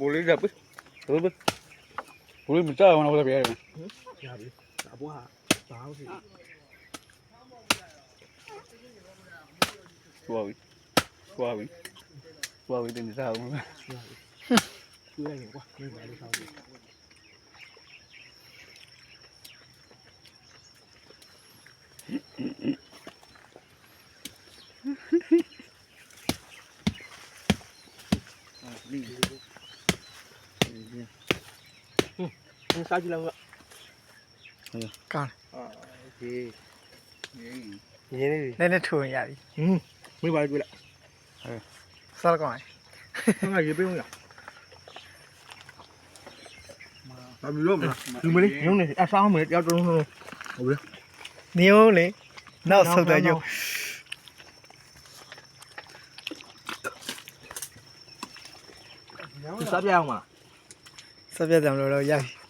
ပိုလေးကပ်ဘယ်ပိုလေးမကြောက်အောင်တော့ပြရတယ် ရပြီအဘွားဘာလို့ဖြစ် သွားပြီတင်စားအောင် ကျွေးလိုက်ကွာမင်းဘာလို့ဆောက်လဲ စားကြည့်လောက်ကောင်းโอเคရင်းနေပြီ နည်းနည်းထိုးရပြီ မေးပါကြည့်လိုက် စားကောင်း ငါရေပေးဦးရဘာလို့မလဲဒီမလေးညုံနေအစားမယ်တယောက်တုံးဟုတ်ပြီ နေအောင်လေနောက်ဆုတ်တယ်ကျုပ် စားပြအောင်မလား စပြတ်တယ်မလို့တော့ရပြီ